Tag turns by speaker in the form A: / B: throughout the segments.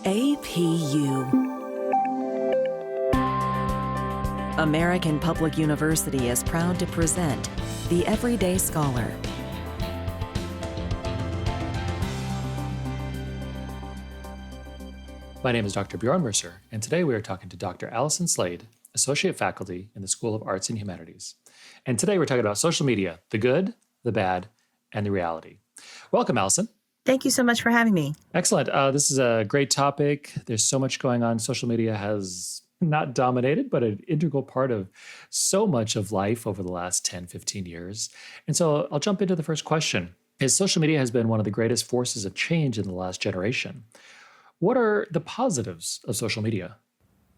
A: APU. American Public University is proud to present The Everyday Scholar.
B: My name is Dr. Bjorn Mercer, and today we are talking to Dr. Allison Slade, Associate Faculty in the School of Arts and Humanities. And today we're talking about social media, the good, the bad, and the reality. Welcome, Allison.
C: Thank you so much for having me.
B: Excellent. This is a great topic. There's so much going on. Social media has not dominated, but an integral part of so much of life over the last 10, 15 years. And so I'll jump into the first question. Social media has been one of the greatest forces of change in the last generation. What are the positives of social media?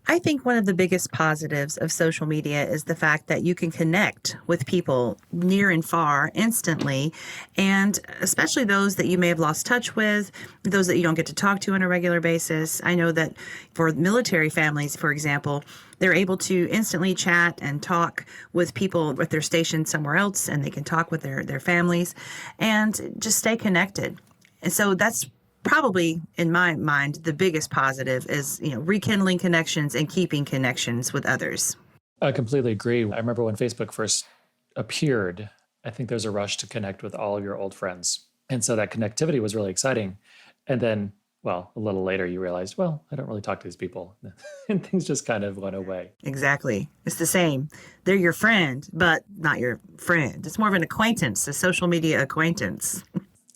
C: I think one of the biggest positives of social media is the fact that you can connect with people near and far instantly, and especially those that you may have lost touch with, those that you don't get to talk to on a regular basis. I know that for military families, for example, they're able to instantly chat and talk with people if they're stationed somewhere else, and they can talk with their families and just stay connected. And so that's probably, in my mind, the biggest positive is, rekindling connections and keeping connections with others.
B: I completely agree. I remember when Facebook first appeared, I think there's a rush to connect with all of your old friends. And so that connectivity was really exciting. And then, a little later you realized, I don't really talk to these people. And things just kind of went away.
C: Exactly. It's the same. They're your friend, but not your friend. It's more of an acquaintance, a social media acquaintance.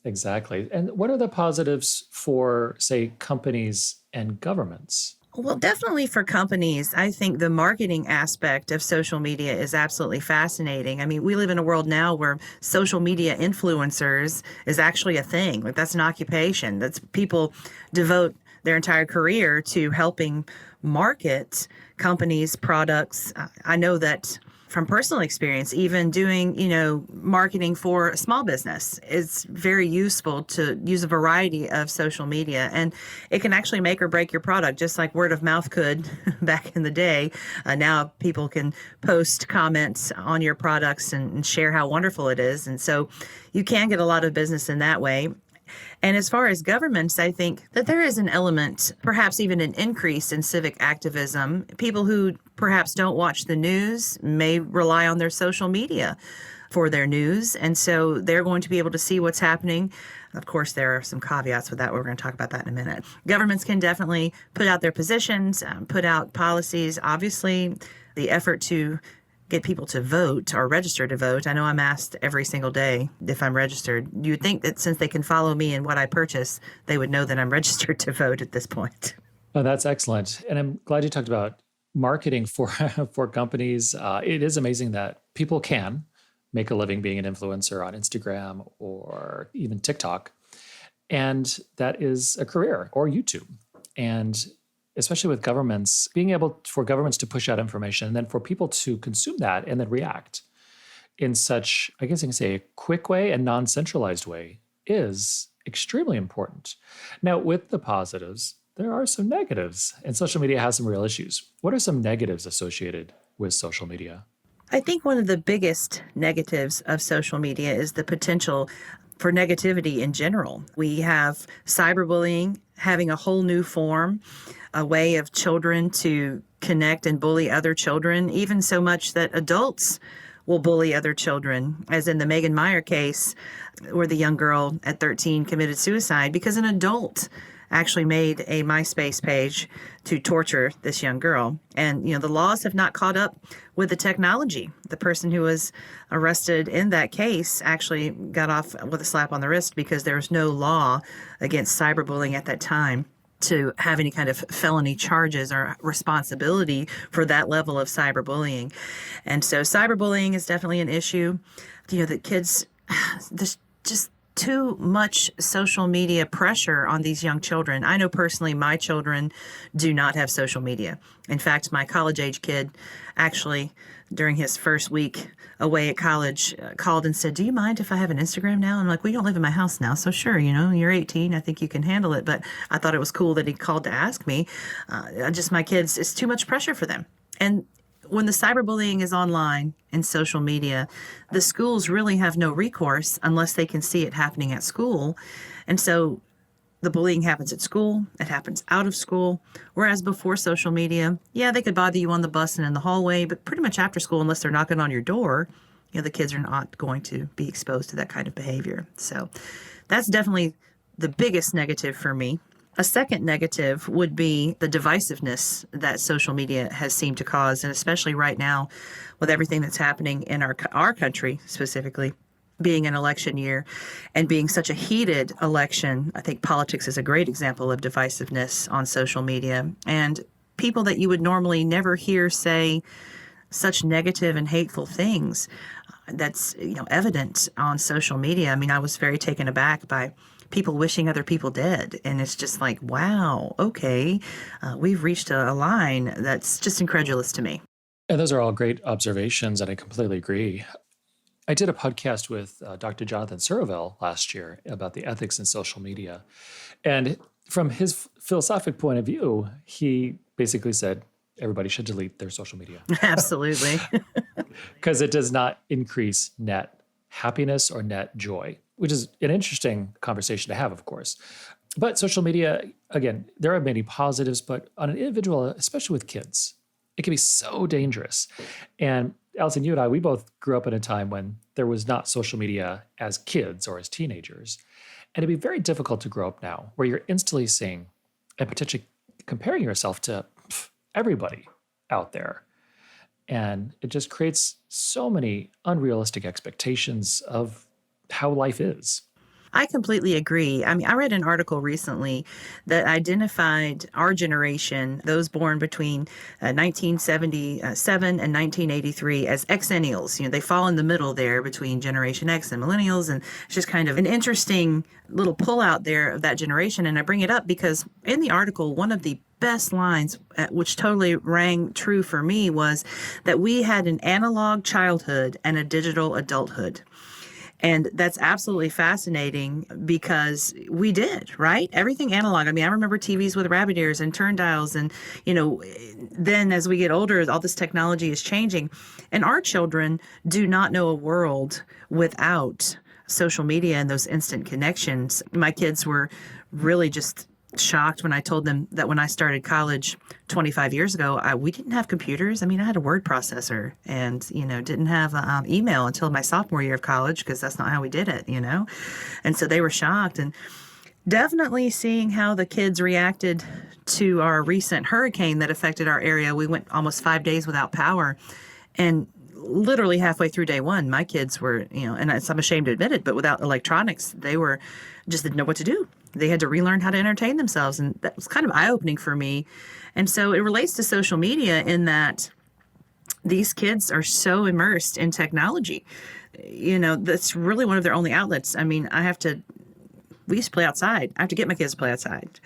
B: Exactly. And what are the positives for, say, companies and governments?
C: Well, definitely for companies, I think the marketing aspect of social media is absolutely fascinating. I mean, we live in a world now where social media influencers is actually a thing. Like, that's an occupation. That's people devote their entire career to helping market companies' products. I know that from personal experience, even doing, marketing for a small business, it's very useful to use a variety of social media, and it can actually make or break your product, just like word of mouth could back in the day. Now people can post comments on your products and share how wonderful it is. And so you can get a lot of business in that way. And as far as governments, I think that there is an element, perhaps even an increase in civic activism. People who perhaps don't watch the news may rely on their social media for their news. And so they're going to be able to see what's happening. Of course, there are some caveats with that. We're going to talk about that in a minute. Governments can definitely put out their positions, put out policies. Obviously, the effort to get people to vote or register to vote. I know I'm asked every single day if I'm registered. You would think that since they can follow me and what I purchase, they would know that I'm registered to vote at this point.
B: Oh, that's excellent. And I'm glad you talked about marketing for companies. It is amazing that people can make a living being an influencer on Instagram or even TikTok. And that is a career, or YouTube. And especially with governments, being able for governments to push out information and then for people to consume that and then react in such, I guess I can say, a quick way and non-centralized way is extremely important. Now, with the positives, there are some negatives, and social media has some real issues. What are some negatives associated with social media?
C: I think one of the biggest negatives of social media is the potential for negativity in general. We have cyberbullying having a whole new form, a way of children to connect and bully other children, even so much that adults will bully other children, as in the Megan Meyer case, where the young girl at 13 committed suicide because an adult actually made a MySpace page to torture this young girl. And, the laws have not caught up with the technology. The person who was arrested in that case actually got off with a slap on the wrist because there was no law against cyberbullying at that time to have any kind of felony charges or responsibility for that level of cyberbullying. And so cyberbullying is definitely an issue. The kids, there's just too much social media pressure on these young children. I know personally my children do not have social media. In fact, my college-age kid actually, during his first week away at college, called and said, "Do you mind if I have an Instagram now?" I'm like, "We don't live in my house now, so sure, you're 18. I think you can handle it." But I thought it was cool that he called to ask me. My kids, it's too much pressure for them. And when the cyberbullying is online and social media, the schools really have no recourse unless they can see it happening at school. And so the bullying happens at school, it happens out of school. Whereas before social media, yeah, they could bother you on the bus and in the hallway, but pretty much after school, unless they're knocking on your door, the kids are not going to be exposed to that kind of behavior. So that's definitely the biggest negative for me. A second negative would be the divisiveness that social media has seemed to cause, and especially right now with everything that's happening in our country specifically, being an election year and being such a heated election. I think politics is a great example of divisiveness on social media, and people that you would normally never hear say such negative and hateful things that's evident on social media. I mean, I was very taken aback by people wishing other people dead, and it's just like, wow, okay, we've reached a line that's just incredulous to me.
B: And those are all great observations, and I completely agree. I did a podcast with Dr. Jonathan Surville last year about the ethics in social media. And from his philosophic point of view, he basically said everybody should delete their social media.
C: Absolutely.
B: Because it does not increase net happiness or net joy, which is an interesting conversation to have, of course. But social media, again, there are many positives, but on an individual, especially with kids, it can be so dangerous. And Allison, you and I, we both grew up in a time when there was not social media as kids or as teenagers. And it'd be very difficult to grow up now, where you're instantly seeing and potentially comparing yourself to everybody out there. And it just creates so many unrealistic expectations of how life is.
C: I completely agree. I mean, I read an article recently that identified our generation, those born between 1977 and 1983, as Xennials. They fall in the middle there between Generation X and Millennials. And it's just kind of an interesting little pull out there of that generation. And I bring it up because in the article, one of the best lines, which totally rang true for me, was that we had an analog childhood and a digital adulthood. And that's absolutely fascinating because we did, right? Everything analog. I mean, I remember TVs with rabbit ears and turn dials. And, then as we get older, all this technology is changing. And our children do not know a world without social media and those instant connections. My kids were really just shocked when I told them that when I started college 25 years ago, we didn't have computers. I mean, I had a word processor and, didn't have email until my sophomore year of college because that's not how we did it, And so they were shocked, and definitely seeing how the kids reacted to our recent hurricane that affected our area. We went almost 5 days without power, and literally halfway through day one, my kids were, and I'm ashamed to admit it, but without electronics, they were just didn't know what to do. They had to relearn how to entertain themselves. And that was kind of eye-opening for me. And so it relates to social media in that these kids are so immersed in technology. That's really one of their only outlets. I mean, we used to play outside. I have to get my kids to play outside,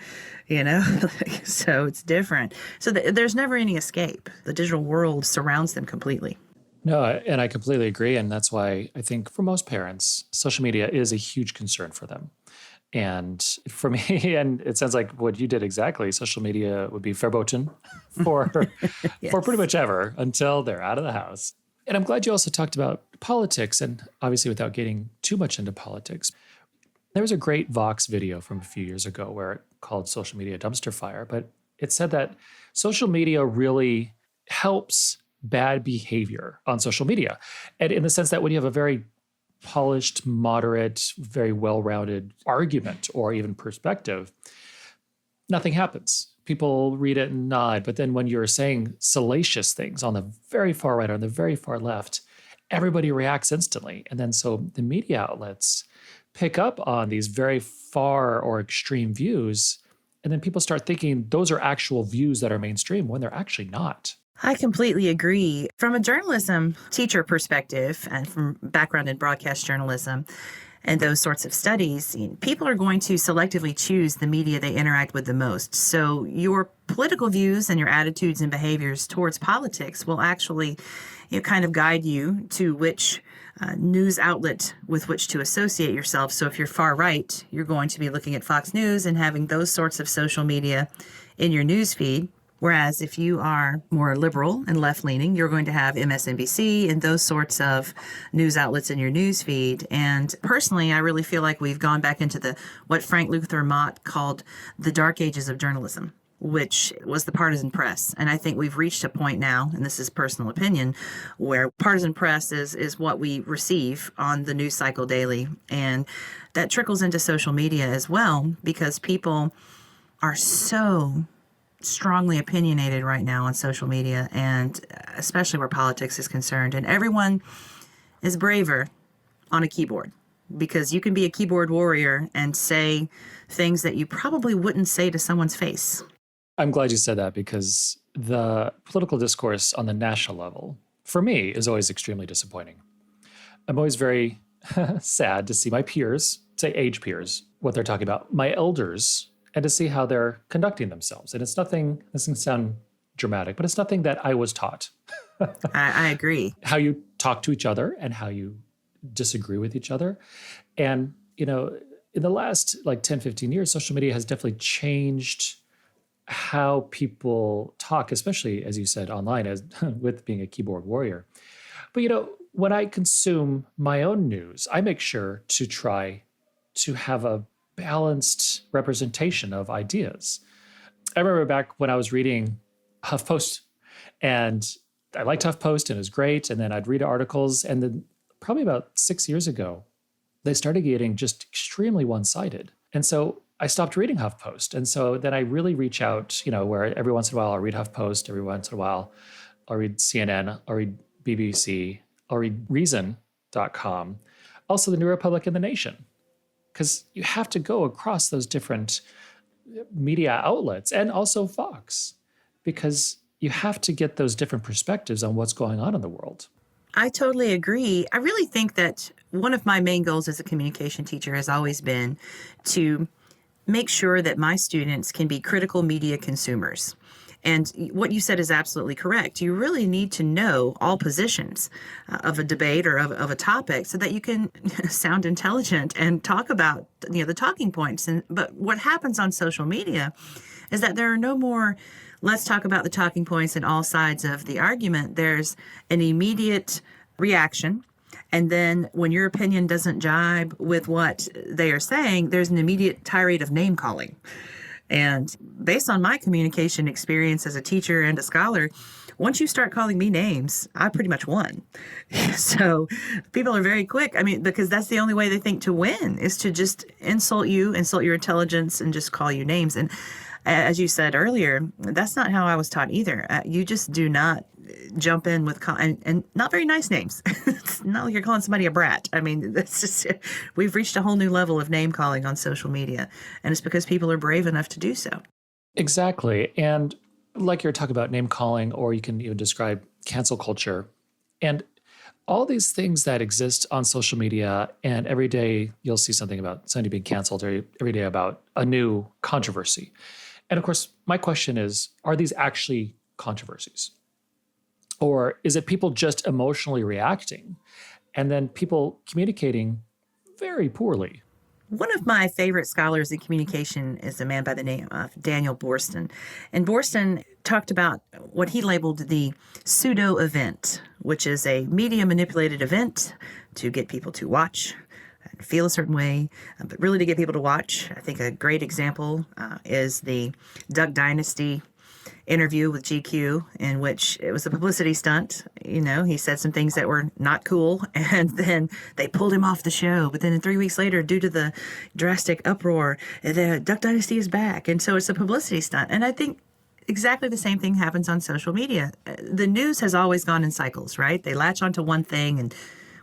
C: so it's different. So there's never any escape. The digital world surrounds them completely.
B: No, and I completely agree. And that's why I think for most parents, social media is a huge concern for them. And for me, and it sounds like what you did exactly, social media would be verboten for
C: Yes.
B: for pretty much ever until they're out of the house. And I'm glad you also talked about politics, and obviously without getting too much into politics. There was a great Vox video from a few years ago where it called social media dumpster fire, but it said that social media really helps bad behavior on social media. And in the sense that when you have a very polished, moderate, very well-rounded argument or even perspective, nothing happens. People read it and nod. But then when you're saying salacious things on the very far right or on the very far left, everybody reacts instantly. And then so the media outlets pick up on these very far or extreme views. And then people start thinking those are actual views that are mainstream when they're actually not.
C: I completely agree. From a journalism teacher perspective and from background in broadcast journalism and those sorts of studies, people are going to selectively choose the media they interact with the most. So your political views and your attitudes and behaviors towards politics will actually kind of guide you to which news outlet with which to associate yourself. So if you're far right, you're going to be looking at Fox News and having those sorts of social media in your news feed. Whereas if you are more liberal and left-leaning, you're going to have MSNBC and those sorts of news outlets in your news feed. And personally, I really feel like we've gone back into what Frank Luther Mott called the dark ages of journalism, which was the partisan press. And I think we've reached a point now, and this is personal opinion, where partisan press is what we receive on the news cycle daily. And that trickles into social media as well, because people are so strongly opinionated right now on social media, and especially where politics is concerned. And everyone is braver on a keyboard, because you can be a keyboard warrior and say things that you probably wouldn't say to someone's face.
B: I'm glad you said that, because the political discourse on the national level, for me, is always extremely disappointing. I'm always very sad to see my peers, say age peers, what they're talking about, my elders, and to see how they're conducting themselves. And it's nothing, this can sound dramatic, but it's nothing that I was taught.
C: I agree.
B: How you talk to each other and how you disagree with each other. And, in the last 10, 15 years, social media has definitely changed how people talk, especially, as you said, online, as with being a keyboard warrior. But, when I consume my own news, I make sure to try to have a balanced representation of ideas. I remember back when I was reading HuffPost, and I liked HuffPost and it was great. And then I'd read articles, and then probably about 6 years ago, they started getting just extremely one-sided. And so I stopped reading HuffPost. And so then I really reach out, where every once in a while I'll read HuffPost, every once in a while I'll read CNN, I'll read BBC, I'll read Reason.com, also the New Republic and the Nation. Because you have to go across those different media outlets, and also Fox, because you have to get those different perspectives on what's going on in the world.
C: I totally agree. I really think that one of my main goals as a communication teacher has always been to make sure that my students can be critical media consumers. And what you said is absolutely correct. You really need to know all positions of a debate or of a topic so that you can sound intelligent and talk about the talking points. But what happens on social media is that there are no more, let's talk about the talking points and all sides of the argument. There's an immediate reaction. And then when your opinion doesn't jibe with what they are saying, there's an immediate tirade of name calling. And based on my communication experience as a teacher and a scholar, once you start calling me names, I pretty much won. So people are very quick. Because that's the only way they think to win, is to just insult you, insult your intelligence, and just call you names. And as you said earlier, that's not how I was taught either. You just do not jump in with and not very nice names. It's not like you're calling somebody a brat. That's just, we've reached a whole new level of name calling on social media, and it's because people are brave enough to do so.
B: Exactly. And like you're talking about name calling, or you can even describe cancel culture, and all these things that exist on social media, and every day you'll see something about somebody being canceled, or every day about a new controversy. And of course, my question is, are these actually controversies? Or is it people just emotionally reacting, and then people communicating very poorly?
C: One of my favorite scholars in communication is a man by the name of Daniel Boorstin. And Boorstin talked about what he labeled the pseudo event, which is a media manipulated event to get people to watch and feel a certain way, but really to get people to watch. I think a great example is the Duck Dynasty interview with GQ, in which it was a publicity stunt. He said some things that were not cool, and then they pulled him off the show. But then 3 weeks later, due to the drastic uproar, the Duck Dynasty is back. And so it's a publicity stunt. And I think exactly the same thing happens on social media. The news has always gone in cycles, right? They latch onto one thing, and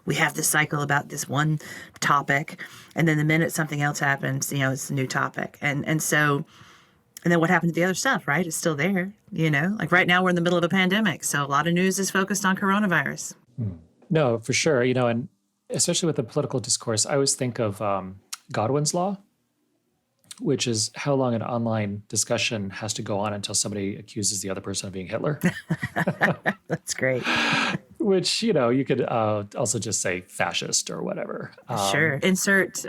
C: we have this cycle about this one topic. And then the minute something else happens, it's a new topic. And so... And then what happened to the other stuff, right? It's still there, Like right now we're in the middle of a pandemic, so a lot of news is focused on coronavirus.
B: No, for sure. And especially with the political discourse, I always think of Godwins Law, which is how long an online discussion has to go on until somebody accuses the other person of being Hitler.
C: That's great.
B: Which, you could also just say fascist or whatever.
C: Sure. Insert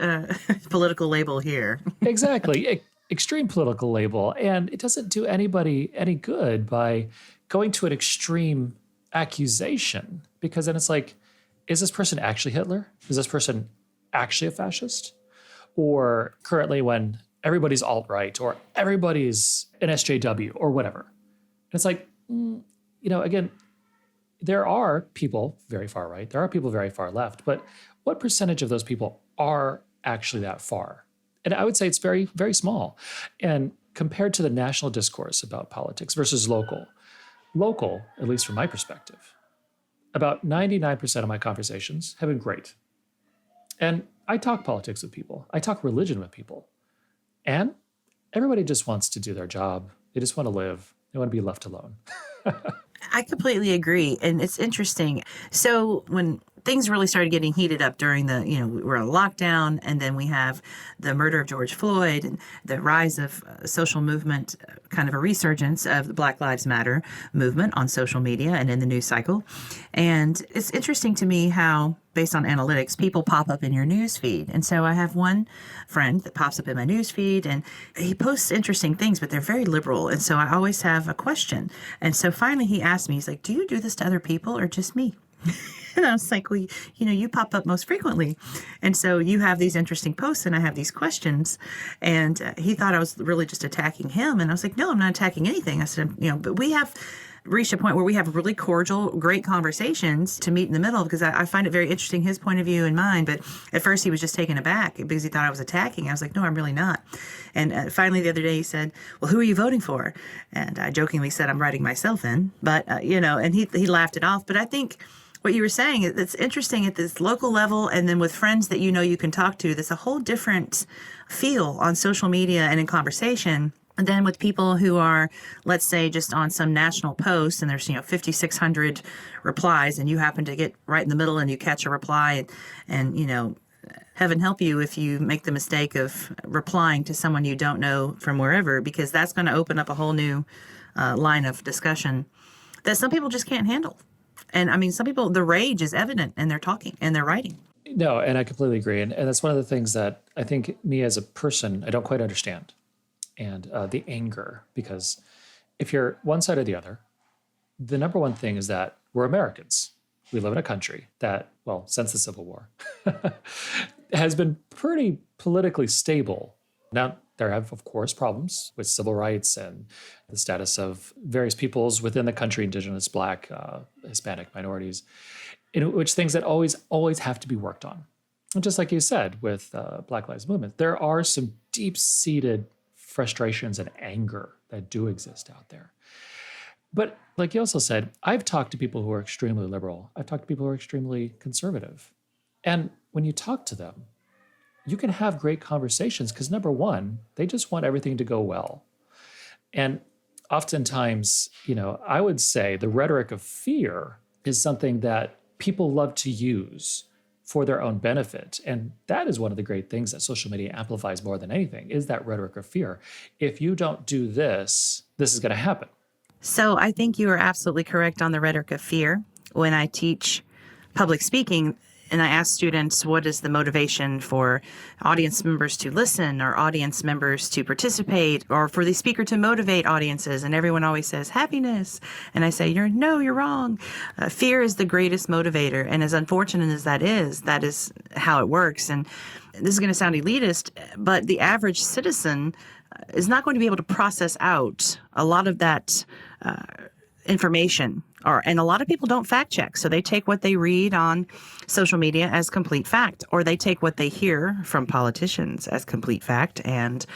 C: political label here.
B: Exactly. extreme political label, and it doesn't do anybody any good by going to an extreme accusation, because then it's like, is this person actually Hitler? Is this person actually a fascist? Or currently when everybody's alt-right or everybody's an SJW or whatever. And it's like, again, there are people very far right, there are people very far left, but what percentage of those people are actually that far? And I would say it's very, very small. And compared to the national discourse about politics versus local, at least from my perspective, about 99% of my conversations have been great. And I talk politics with people. I talk religion with people. And everybody just wants to do their job. They just want to live. They want to be left alone.
C: I completely agree. And it's interesting. So when things really started getting heated up during we were on lockdown, and then we have the murder of George Floyd and the rise of social movement, kind of a resurgence of the Black Lives Matter movement on social media and in the news cycle. And it's interesting to me how, based on analytics, people pop up in your news feed. And so I have one friend that pops up in my news feed, and he posts interesting things, but they're very liberal. And so I always have a question. And so finally he asked me, he's like, do you do this to other people or just me? And I was like, well, you pop up most frequently. And so you have these interesting posts and I have these questions. And he thought I was really just attacking him. And I was like, no, I'm not attacking anything. I said, but we have reached a point where we have really cordial, great conversations to meet in the middle, because I find it very interesting, his point of view and mine. But at first he was just taken aback because he thought I was attacking. I was like, no, I'm really not. And finally the other day he said, well, who are you voting for? And I jokingly said, I'm writing myself in. But, and he laughed it off. But I think what you were saying, it's interesting at this local level, and then with friends that you can talk to, there's a whole different feel on social media and in conversation. And then with people who are, let's say, just on some national post, and there's 5,600 replies, and you happen to get right in the middle and you catch a reply, and heaven help you if you make the mistake of replying to someone you don't know from wherever, because that's going to open up a whole new line of discussion that some people just can't handle. And I mean, some people, the rage is evident, and they're talking and they're writing.
B: No, and I completely agree. And that's one of the things that I think me as a person, I don't quite understand. And the anger, because if you're one side or the other, the number one thing is that we're Americans. We live in a country that, well, since the Civil War, has been pretty politically stable. Now, there have, of course, problems with civil rights and the status of various peoples within the country, Indigenous, Black, Hispanic minorities, in which things that always have to be worked on. And just like you said with Black Lives Movement, there are some deep-seated frustrations and anger that do exist out there. But like you also said, I've talked to people who are extremely liberal. I've talked to people who are extremely conservative. And when you talk to them, you can have great conversations because, number one, they just want everything to go well. And oftentimes, I would say the rhetoric of fear is something that people love to use for their own benefit. And that is one of the great things that social media amplifies more than anything, is that rhetoric of fear. If you don't do this, this is going to happen.
C: So I think you are absolutely correct on the rhetoric of fear. When I teach public speaking, and I ask students, what is the motivation for audience members to listen or audience members to participate, or for the speaker to motivate audiences? And everyone always says happiness. And I say, you're wrong. Fear is the greatest motivator. And as unfortunate as that is how it works. And this is going to sound elitist, but the average citizen is not going to be able to process out a lot of that information. And a lot of people don't fact check. So they take what they read on social media as complete fact, or they take what they hear from politicians as complete fact. And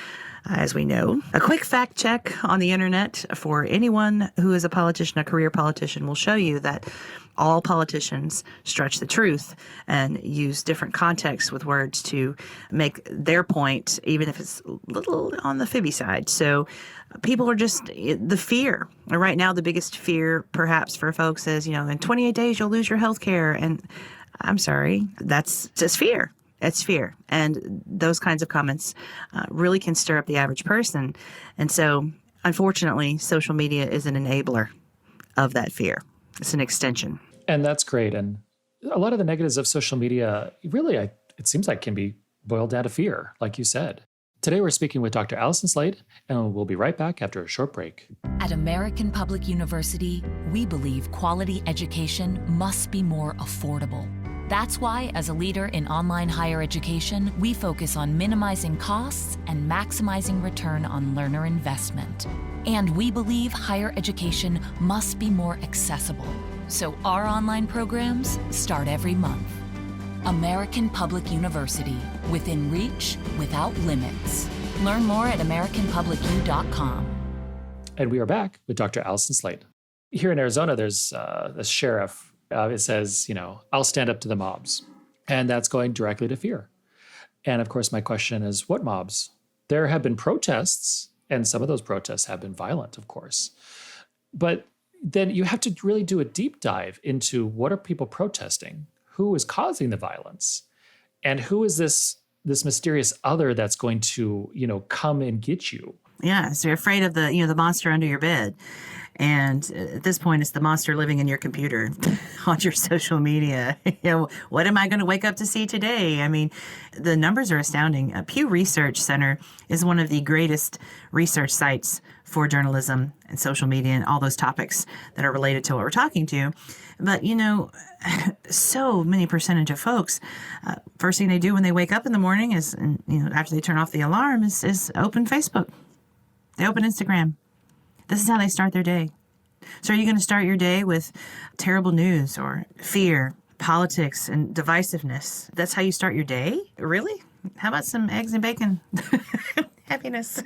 C: as we know, a quick fact check on the internet for anyone who is a politician, a career politician, will show you that all politicians stretch the truth and use different contexts with words to make their point, even if it's a little on the fibby side. So people are just, the fear. Right now, the biggest fear perhaps for folks is, in 28 days, you'll lose your health care. And I'm sorry, that's just fear. It's fear. And those kinds of comments really can stir up the average person. And so, unfortunately, social media is an enabler of that fear. It's an extension.
B: And that's great. And a lot of the negatives of social media really, it seems like, can be boiled down to fear, like you said. Today we're speaking with Dr. Allison Slade, and we'll be right back after a short break.
D: At American Public University, we believe quality education must be more affordable. That's why, as a leader in online higher education, we focus on minimizing costs and maximizing return on learner investment. And we believe higher education must be more accessible. So our online programs start every month. American Public University, within reach, without limits. Learn more at AmericanPublicU.com.
B: And we are back with Dr. Allison Slade. Here in Arizona, there's a sheriff. It says, I'll stand up to the mobs. And that's going directly to fear. And of course, my question is, what mobs? There have been protests, and some of those protests have been violent, of course. But then you have to really do a deep dive into what are people protesting? Who is causing the violence? And who is this mysterious other that's going to, come and get you?
C: Yeah, so you're afraid of the monster under your bed. And at this point, it's the monster living in your computer, on your social media. What am I going to wake up to see today? I mean, the numbers are astounding. Pew Research Center is one of the greatest research sites for journalism and social media and all those topics that are related to what we're talking to. But, so many percentage of folks, first thing they do when they wake up in the morning is, after they turn off the alarm, is open Facebook. They open Instagram. This is how they start their day. So are you going to start your day with terrible news or fear, politics, and divisiveness? That's how you start your day? Really? How about some eggs and bacon? Happiness.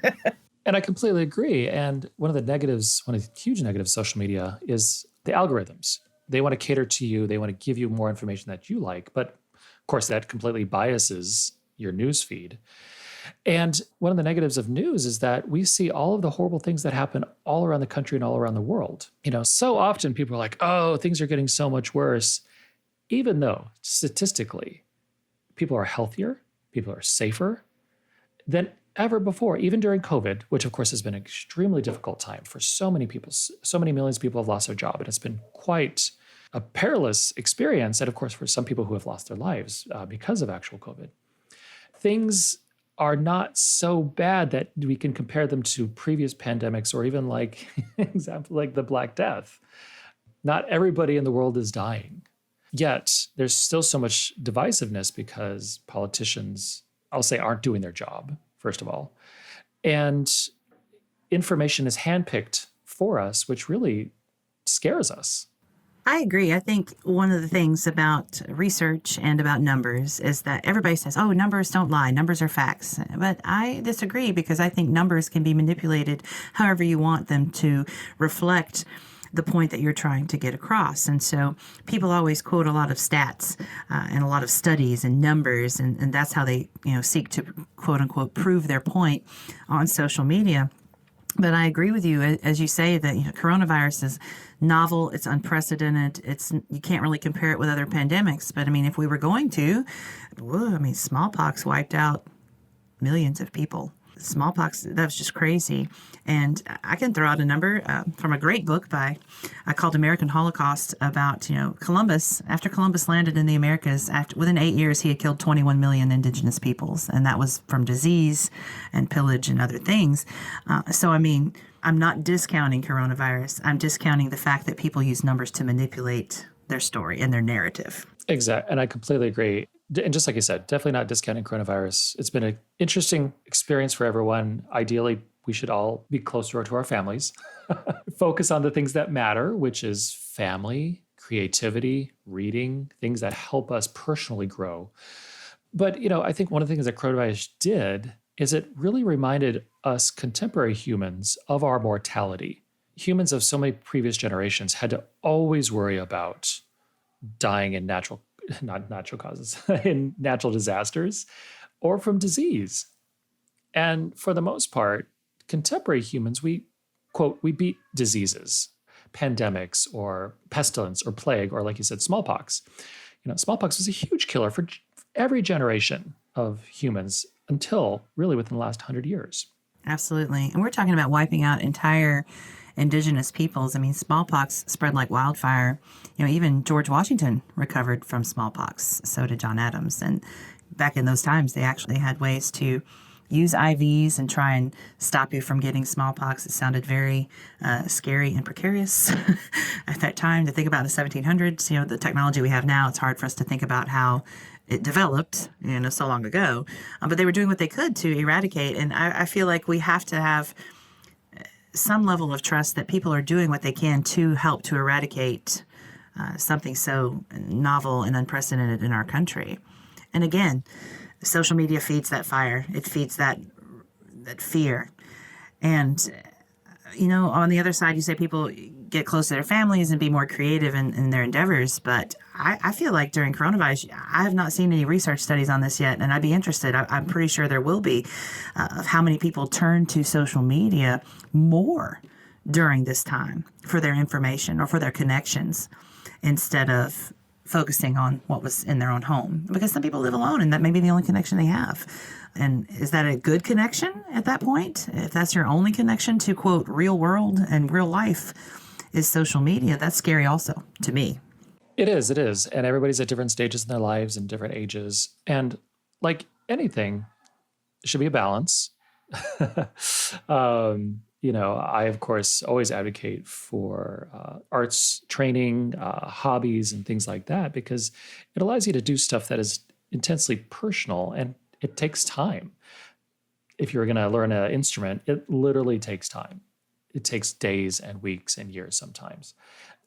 B: And I completely agree. And one of the huge negatives of social media is the algorithms. They want to cater to you. They want to give you more information that you like. But of course, that completely biases your news feed. And one of the negatives of news is that we see all of the horrible things that happen all around the country and all around the world. So often people are like, oh, things are getting so much worse, even though statistically people are healthier, people are safer than ever before, even during COVID, which of course has been an extremely difficult time for so many people. So many millions of people have lost their job, and it's been quite a perilous experience. And of course, for some people who have lost their lives because of actual COVID, things are not so bad that we can compare them to previous pandemics or even example like the Black Death. Not everybody in the world is dying. Yet there's still so much divisiveness because politicians, I'll say, aren't doing their job, first of all. And information is handpicked for us, which really scares us.
C: I agree. I think one of the things about research and about numbers is that everybody says, oh, numbers don't lie. Numbers are facts. But I disagree because I think numbers can be manipulated however you want them to reflect the point that you're trying to get across. And so people always quote a lot of stats and a lot of studies and numbers, and that's how they seek to, quote unquote, prove their point on social media. But I agree with you, as you say, that coronavirus is novel, it's unprecedented, you can't really compare it with other pandemics. But I mean, if we were going to, smallpox wiped out millions of people. Smallpox, that was just crazy. And I can throw out a number from a great book called American Holocaust about, Columbus. After Columbus landed in the Americas, within 8 years, he had killed 21 million indigenous peoples. And that was from disease and pillage and other things. I'm not discounting coronavirus. I'm discounting the fact that people use numbers to manipulate their story and their narrative.
B: Exactly. And I completely agree. And just like you said, definitely not discounting coronavirus. It's been an interesting experience for everyone. Ideally, we should all be closer to our families, focus on the things that matter, which is family, creativity, reading, things that help us personally grow. But, I think one of the things that coronavirus did is it really reminded us contemporary humans of our mortality. Humans of so many previous generations had to always worry about dying in not natural causes, in natural disasters or from disease. And for the most part, contemporary humans, we beat diseases, pandemics or pestilence or plague, or like you said, smallpox. Smallpox was a huge killer for every generation of humans until really within the last 100 years.
C: Absolutely. And we're talking about wiping out entire indigenous peoples. Smallpox spread like wildfire. Even George Washington recovered from smallpox. So did John Adams. And back in those times, they actually had ways to use IVs and try and stop you from getting smallpox. It sounded very scary and precarious at that time to think about in the 1700s. You know, the technology we have now, it's hard for us to think about how it developed, you know, so long ago. But they were doing what they could to eradicate. And I feel like we have to have some level of trust that people are doing what they can to help to eradicate something so novel and unprecedented in our country. And again, social media feeds that fire. It feeds that fear. And, you know, on the other side, you say people get close to their families and be more creative in their endeavors. But I feel like during coronavirus, I have not seen any research studies on this yet, and I'd be interested. I'm pretty sure there will be of how many people turn to social media more during this time for their information or for their connections instead of focusing on what was in their own home. Because some people live alone, and that may be the only connection they have. And is that a good connection at that point? If that's your only connection to, quote, real world and real life is social media, that's scary also to me.
B: It is. And everybody's at different stages in their lives and different ages. And like anything, it should be a balance. You know, I, of course, always advocate for arts training, hobbies, and things like that, because it allows you to do stuff that is intensely personal, and it takes time. If you're going to learn an instrument, it literally takes time. It takes days and weeks and years sometimes.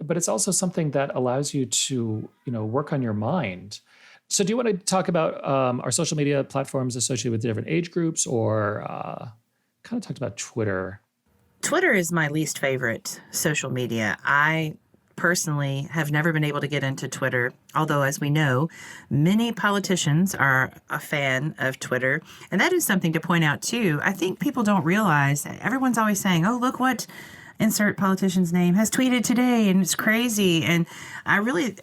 B: But it's also something that allows you to, you know, work on your mind. So do you want to talk about our social media platforms associated with different age groups, or kind of talked about Twitter?
C: Twitter is my least favorite social media. I personally have never been able to get into Twitter, although, as we know, many politicians are a fan of Twitter. And that is something to point out, too. I think people don't realize, everyone's always saying, oh, look what insert politician's name has tweeted today, and it's crazy. And I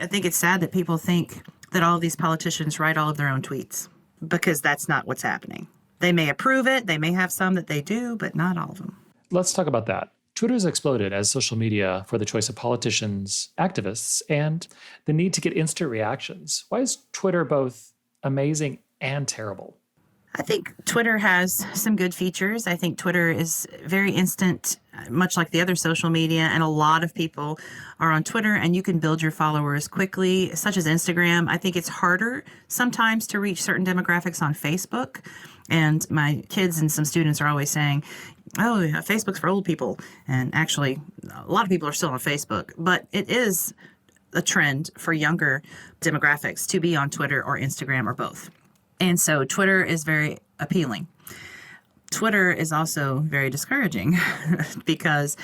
C: think it's sad that people think that all of these politicians write all of their own tweets, because that's not what's happening. They may approve it, they may have some that they do, but not all of them.
B: Let's talk about that. Twitter has exploded as social media for the choice of politicians, activists, and the need to get instant reactions. Why is Twitter both amazing and terrible?
C: I think Twitter has some good features. I think Twitter is very instant, much like the other social media, and a lot of people are on Twitter, and you can build your followers quickly, such as Instagram. I think it's harder sometimes to reach certain demographics on Facebook. And my kids and some students are always saying, oh, yeah, Facebook's for old people. And actually, a lot of people are still on Facebook. But it is a trend for younger demographics to be on Twitter or Instagram or both. And so Twitter is very appealing. Twitter is also very discouraging because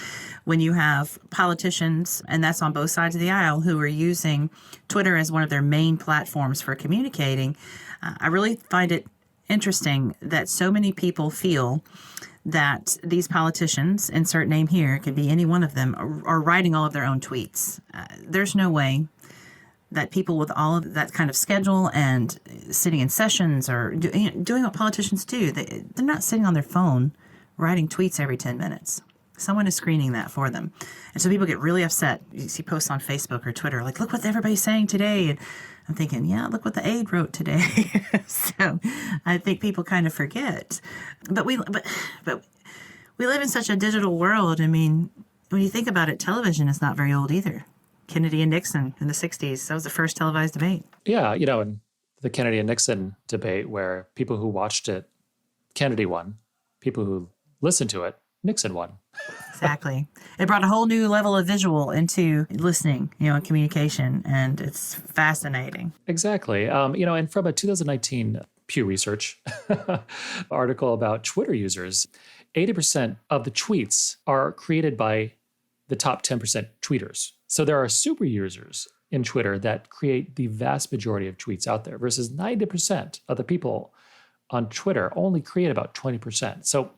C: when you have politicians, and that's on both sides of the aisle, who are using Twitter as one of their main platforms for communicating, I really find it interesting that so many people feel that these politicians, insert name here, could be any one of them, are writing all of their own tweets. There's no way that people with all of that kind of schedule and sitting in sessions or doing what politicians do, they're not sitting on their phone writing tweets every 10 minutes. Someone is screening that for them. And so people get really upset. You see posts on Facebook or Twitter like, look what everybody's saying today. And I'm thinking, yeah, look what the aide wrote today. So I think people kind of forget. But we live in such a digital world. I mean, when you think about it, television is not very old either. Kennedy and Nixon in the 60s, that was the first televised debate.
B: Yeah, in the Kennedy and Nixon debate, where people who watched it, Kennedy won. People who listened to it, Nixon won.
C: Exactly. It brought a whole new level of visual into listening, and communication, and it's fascinating.
B: Exactly. And from a 2019 Pew Research article about Twitter users, 80% of the tweets are created by the top 10% tweeters. So there are super users in Twitter that create the vast majority of tweets out there, versus 90% of the people on Twitter only create about 20%. So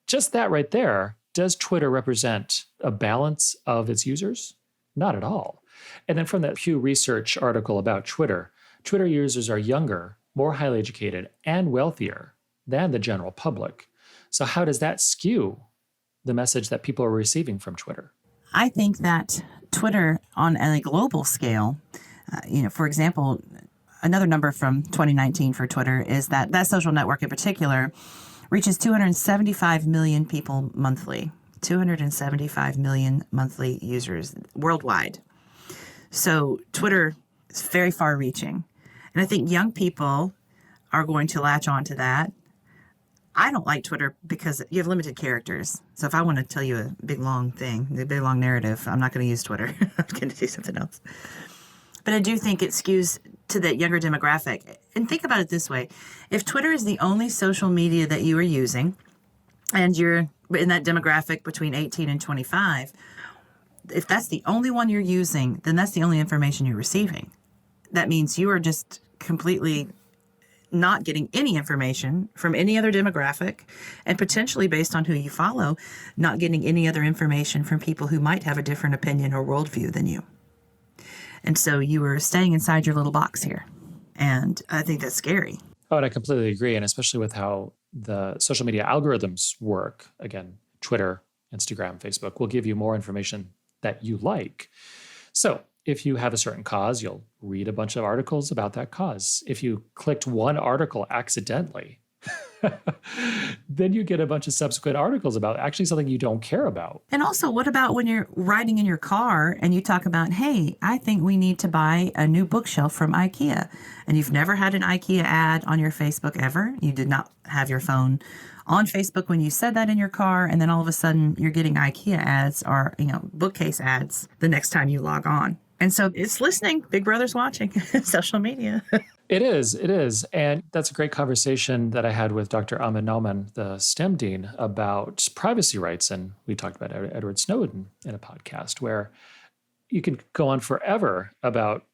B: just that right there, does Twitter represent a balance of its users? Not at all. And then from that Pew Research article about Twitter, Twitter users are younger, more highly educated, and wealthier than the general public. So how does that skew the message that people are receiving from Twitter?
C: I think that Twitter on a global scale, for example, Another number from 2019 for Twitter is that that social network in particular reaches 275 million people monthly. 275 million monthly users worldwide. So Twitter is very far reaching. And I think young people are going to latch on to that. I don't like Twitter because you have limited characters. So if I want to tell you a big long thing, a big long narrative, I'm not going to use Twitter. I'm going to do something else. But I do think it skews to that younger demographic. And think about it this way. If Twitter is the only social media that you are using, and you're in that demographic between 18 and 25, if that's the only one you're using, then that's the only information you're receiving. That means you are just completely not getting any information from any other demographic, and potentially, based on who you follow, not getting any other information from people who might have a different opinion or worldview than you. And so you are staying inside your little box here. And I think that's scary.
B: Oh, and I completely agree. And especially with how the social media algorithms work. Again, Twitter, Instagram, Facebook will give you more information that you like. So if you have a certain cause, you'll read a bunch of articles about that cause. If you clicked one article accidentally, then you get a bunch of subsequent articles about actually something you don't care about.
C: And also, what about when you're riding in your car and you talk about, hey, I think we need to buy a new bookshelf from IKEA. And you've never had an IKEA ad on your Facebook ever. You did not have your phone on Facebook when you said that in your car. And then all of a sudden you're getting IKEA ads or, bookcase ads the next time you log on. And so it's listening. Big Brother's watching social media.
B: It is. And that's a great conversation that I had with Dr. Ahmed Nauman, the STEM dean, about privacy rights. And we talked about Edward Snowden in a podcast where you can go on forever about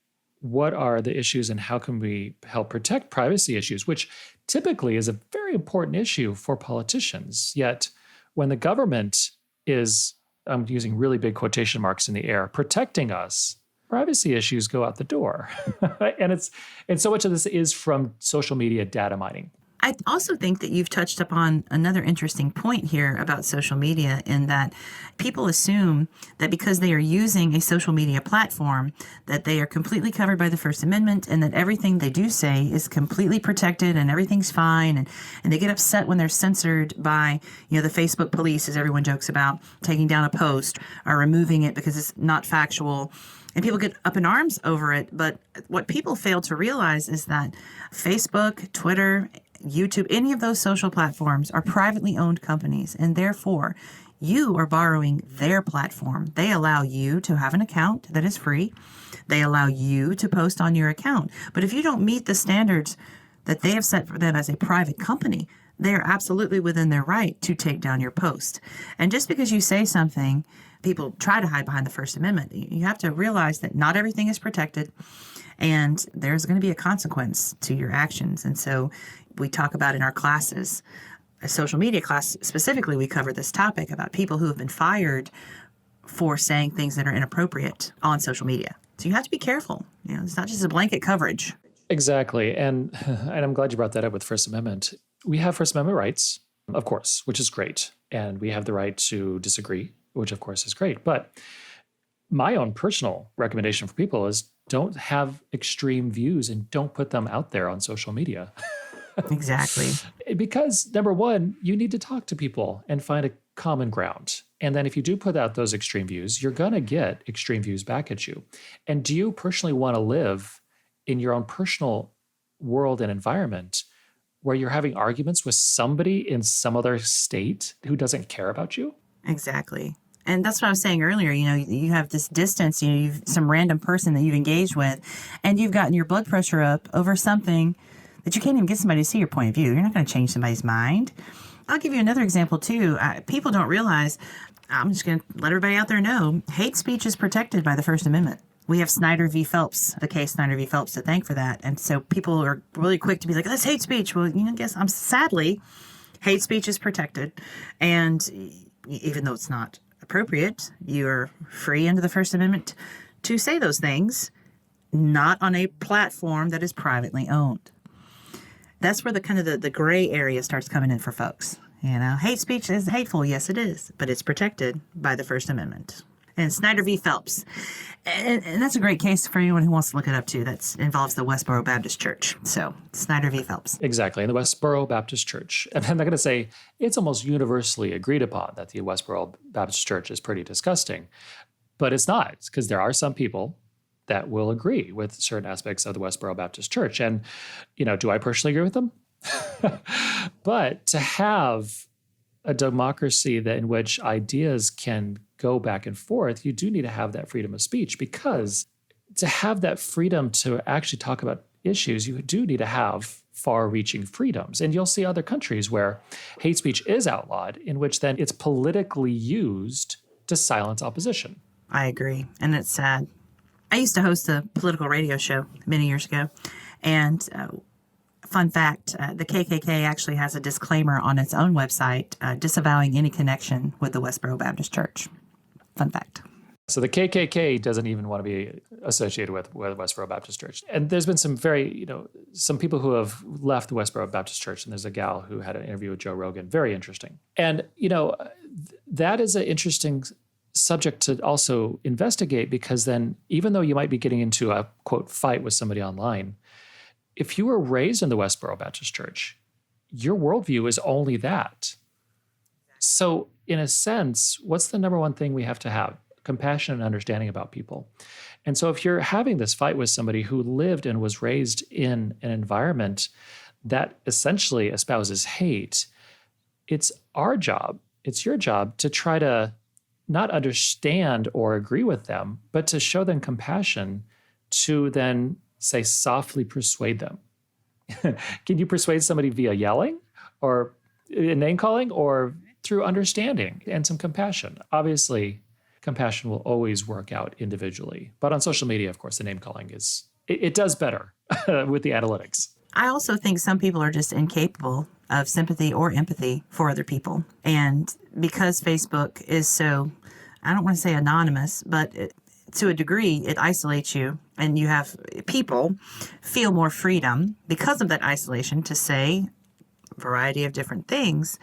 B: what are the issues and how can we help protect privacy issues, which typically is a very important issue for politicians. Yet when the government is, I'm using really big quotation marks in the air, protecting us, privacy issues go out the door. and so much of this is from social media data mining.
C: I also think that you've touched upon another interesting point here about social media, in that people assume that because they are using a social media platform, that they are completely covered by the First Amendment and that everything they do say is completely protected and everything's fine. And they get upset when they're censored by, the Facebook police, as everyone jokes about, taking down a post or removing it because it's not factual. And people get up in arms over it. But what people fail to realize is that Facebook, Twitter, YouTube, any of those social platforms are privately owned companies. And therefore, you are borrowing their platform. They allow you to have an account that is free. They allow you to post on your account. But if you don't meet the standards that they have set for them as a private company, they are absolutely within their right to take down your post. And just because you say something, people try to hide behind the First Amendment. You have to realize that not everything is protected, and there's going to be a consequence to your actions. And so we talk about in our classes, a social media class specifically, we cover this topic about people who have been fired for saying things that are inappropriate on social media. So you have to be careful. It's not just a blanket coverage.
B: Exactly. And I'm glad you brought that up with First Amendment. We have First Amendment rights, of course, which is great. And we have the right to disagree, which of course is great. But my own personal recommendation for people is don't have extreme views and don't put them out there on social media.
C: Exactly.
B: Because number one, you need to talk to people and find a common ground. And then if you do put out those extreme views, you're going to get extreme views back at you. And do you personally want to live in your own personal world and environment where you're having arguments with somebody in some other state who doesn't care about you?
C: Exactly. And that's what I was saying earlier. You have this distance, you've some random person that you've engaged with, and you've gotten your blood pressure up over something that you can't even get somebody to see your point of view. You're not going to change somebody's mind. I'll give you another example, too. People don't realize, I'm just going to let everybody out there know, hate speech is protected by the First Amendment. We have Snyder v. Phelps, the case Snyder v. Phelps, to thank for that. And so people are really quick to be like, that's hate speech. Well, sadly, hate speech is protected. And even though it's not appropriate, you're free under the First Amendment to say those things, not on a platform that is privately owned. That's where the gray area starts coming in for folks. Hate speech is hateful. Yes, it is. But it's protected by the First Amendment. And Snyder v. Phelps. And that's a great case for anyone who wants to look it up too. That involves the Westboro Baptist Church. So Snyder v. Phelps.
B: Exactly, in the Westboro Baptist Church. And I'm not going to say it's almost universally agreed upon that the Westboro Baptist Church is pretty disgusting, but it's not, because there are some people that will agree with certain aspects of the Westboro Baptist Church. And, do I personally agree with them? But to have a democracy in which ideas can go back and forth, you do need to have that freedom of speech, because to have that freedom to actually talk about issues, you do need to have far-reaching freedoms. And you'll see other countries where hate speech is outlawed, in which then it's politically used to silence opposition.
C: I agree. And it's sad. I used to host a political radio show many years ago. And fun fact, the KKK actually has a disclaimer on its own website disavowing any connection with the Westboro Baptist Church. Fun fact.
B: So the KKK doesn't even want to be associated with Westboro Baptist Church. And there's been some some people who have left the Westboro Baptist Church. And there's a gal who had an interview with Joe Rogan. Very interesting. And, that is an interesting subject to also investigate, because then even though you might be getting into a, quote, fight with somebody online, if you were raised in the Westboro Baptist Church, your worldview is only that. So in a sense, what's the number one thing we have to have? Compassion and understanding about people. And so if you're having this fight with somebody who lived and was raised in an environment that essentially espouses hate, it's our job, it's your job to try to not understand or agree with them, but to show them compassion, to then say softly persuade them. Can you persuade somebody via yelling or name calling, or through understanding and some compassion? Obviously, compassion will always work out individually. But on social media, of course, the name calling it does better with the analytics.
C: I also think some people are just incapable of sympathy or empathy for other people. And because Facebook is so, I don't want to say anonymous, but to a degree, it isolates you, and you have people feel more freedom because of that isolation to say a variety of different things.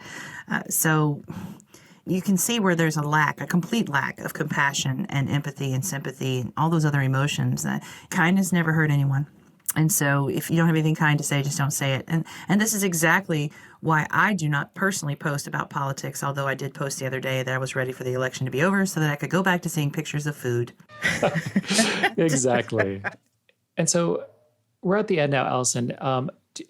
C: So you can see where there's a complete lack of compassion and empathy and sympathy and all those other emotions. Kindness never hurt anyone. And so if you don't have anything kind to say, just don't say it. And this is exactly why I do not personally post about politics, although I did post the other day that I was ready for the election to be over so that I could go back to seeing pictures of food.
B: Exactly. And so we're at the end now, Allison.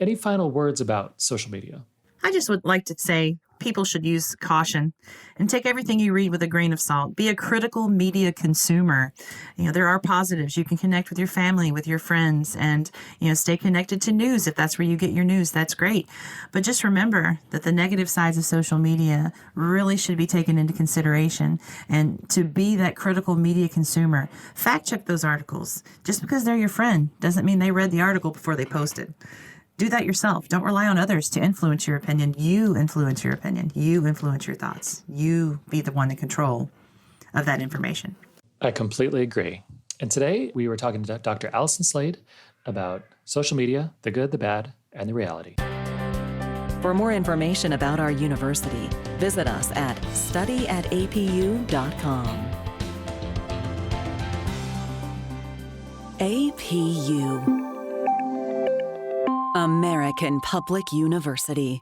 B: Any final words about social media?
C: I just would like to say people should use caution and take everything you read with a grain of salt. Be a critical media consumer. There are positives. You can connect with your family, with your friends, and, stay connected to news. If that's where you get your news, that's great. But just remember that the negative sides of social media really should be taken into consideration. And to be that critical media consumer, fact check those articles. Just because they're your friend doesn't mean they read the article before they posted. Do that yourself. Don't rely on others to influence your opinion. You influence your opinion. You influence your thoughts. You be the one in control of that information.
B: I completely agree. And today we were talking to Dr. Allison Slade about social media, the good, the bad, and the reality.
A: For more information about our university, visit us at studyatapu.com. APU. American Public University.